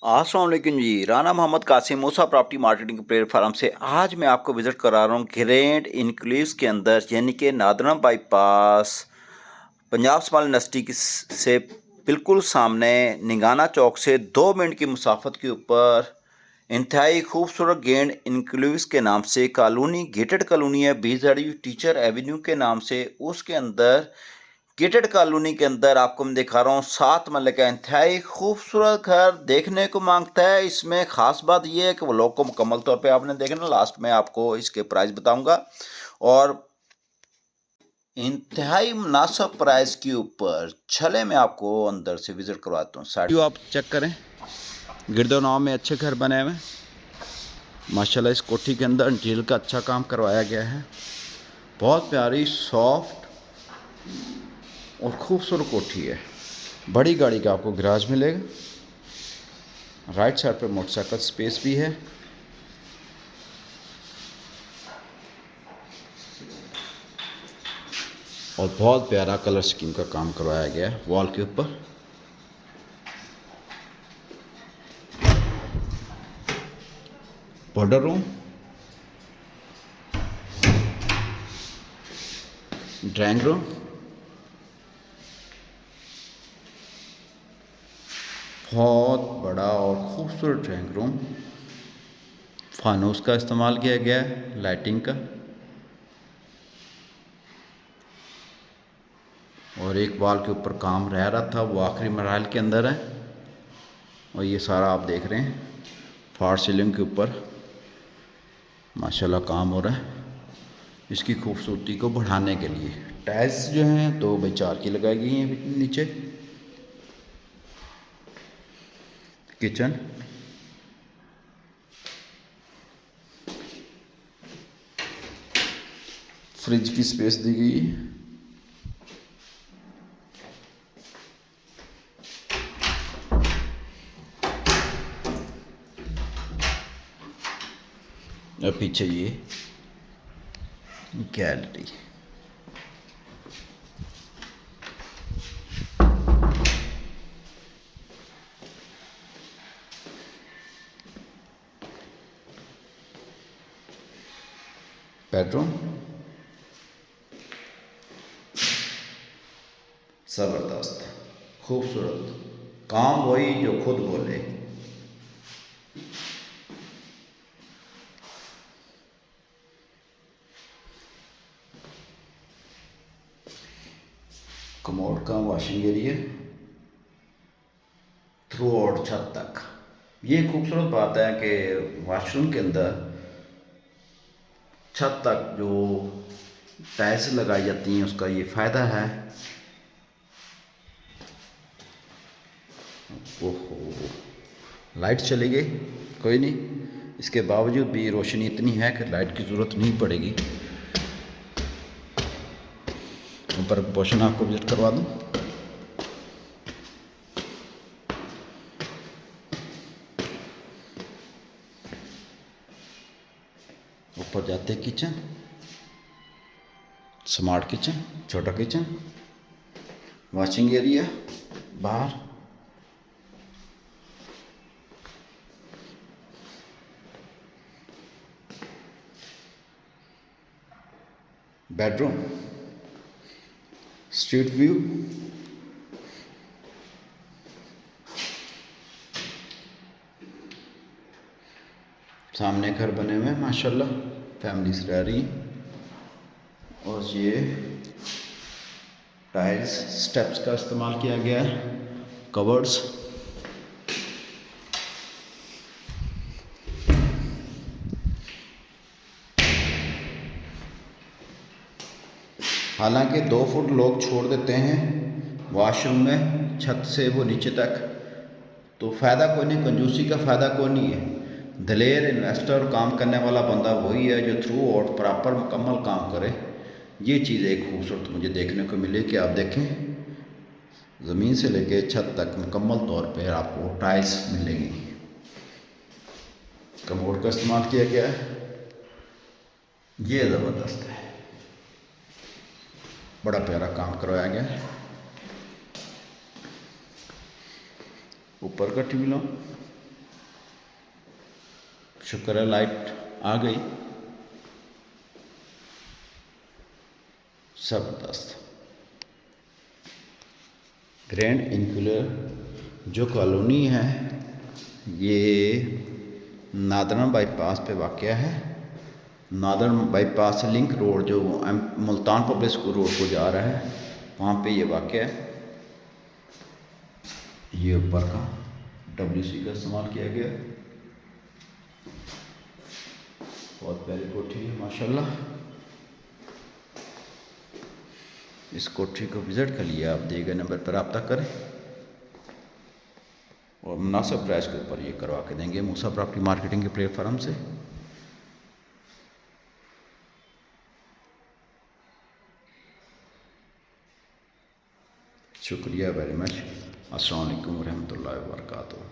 अस्सलाम वालेकुम जी। राना मोहम्मद कासिम मूसा property marketing platform से आज मैं आपको विज़िट करा रहा हूँ ग्रैंड इनक्लेव्स के अंदर, यानी कि NADRA bypass Punjab small university से बिल्कुल सामने निगाना चौक से 2 मिनट की मुसाफत के ऊपर इंतहाई खूबसूरत ग्रैंड इनक्लेव्स के नाम से कॉलोनी, गेटेड कॉलोनी है BZU टीचर एवेन्यू के नाम से। उसके अंदर गेटेड कॉलोनी के अंदर आपको मैं दिखा रहा हूँ 7 महले का इंतहाई खूबसूरत घर देखने को मांगता है। इसमें खास बात यह है कि वो लोग को मुकम्मल तौर पे आपने देखना। लास्ट में आपको इसके प्राइस बताऊंगा और इंतहाई मुनासिब प्राइस के ऊपर छले में आपको अंदर से विजिट करवाता हूँ। साइड आप चेक करें, गिरदोनाव में अच्छे घर बने हुए माशाल्लाह। इस कोठी के अंदर इंटीरियर का अच्छा काम करवाया गया है। बहुत प्यारी सॉफ्ट और खूबसूरत कोठी है। बड़ी गाड़ी का आपको गैराज मिलेगा। राइट साइड पे मोटरसाइकिल स्पेस भी है। और बहुत प्यारा कलर स्कीम का काम करवाया गया है वॉल के ऊपर। बॉर्डर रूम, ड्राइंग रूम, बहुत बड़ा और खूबसूरत ड्राइंग रूम। फानूस का इस्तेमाल किया गया है, लाइटिंग का। और एक वॉल के ऊपर काम रह रहा था, वो आखिरी मरहल के अंदर है। और ये सारा आप देख रहे हैं फॉर सीलिंग के ऊपर माशाल्लाह काम हो रहा है इसकी खूबसूरती को बढ़ाने के लिए। टाइल्स जो हैं 2x4 की लगाई गई हैं नीचे। किचन, फ्रिज की स्पेस दी गई है। और पीछे ये गैलरी। बेडरूम ज़बरदस्त, खूबसूरत, काम वही जो खुद बोले। कमोड का वॉशिंग एरिया थ्रू आउट छत तक। ये खूबसूरत बात है कि वॉशरूम के अंदर छत तक जो टाइल्स लगाई जाती हैं उसका ये फ़ायदा है। ओहो, लाइट चली गई, कोई नहीं। इसके बावजूद भी रोशनी इतनी है कि लाइट की ज़रूरत नहीं पड़ेगी। ऊपर पोर्शन आपको विजिट करवा दूँ। ऊपर जाते किचन, स्मार्ट किचन, छोटा किचन, वॉशिंग एरिया बाहर, बेडरूम, स्ट्रीट व्यू, सामने घर बने हुए हैं माशाल्लाह, फैमिलीज रह रही। और ये टाइल्स स्टेप्स का इस्तेमाल किया गया है, कवर्ड्स, हालांकि 2 फुट लोग छोड़ देते हैं वॉशरूम में छत से वो नीचे तक, तो फ़ायदा कोई नहीं, कंजूसी का फ़ायदा कोई नहीं है। दलेर इन्वेस्टर काम करने वाला बंदा वही है जो थ्रू आउट प्रॉपर मुकम्मल काम करे। ये चीज़ एक खूबसूरत मुझे देखने को मिली कि आप देखें ज़मीन से लेके छत तक मुकम्मल तौर पर आपको टाइल्स मिलेंगी। कमोड का इस्तेमाल किया गया है, ये ज़बरदस्त है, बड़ा प्यारा काम करवाया गया है। ऊपर का टीवी लो, शुक्र है लाइट आ गई। ज़बरदस्त। ग्रैंड इंक्लूर जो कॉलोनी है ये नादरन बाईपास पे वाक़या है। नादरन बाईपास से लिंक रोड जो मुल्तान पब्लिक स्कूल रोड को जा रहा है वहाँ पे ये वाक़या है। ये ऊपर का WC का इस्तेमाल किया गया। बहुत प्यारी कोठी है माशाल्लाह। इस कोठी को विज़िट कर लिए आप दिए गए नंबर पर रब्ता करें और मुनासिब प्राइस के ऊपर ये करवा के देंगे मूसा प्रॉपर्टी मार्केटिंग के प्लेटफार्म से। शुक्रिया वेरी मच। अस्सलाम वालेकुम रहमतुल्लाहि व बरकातुहू।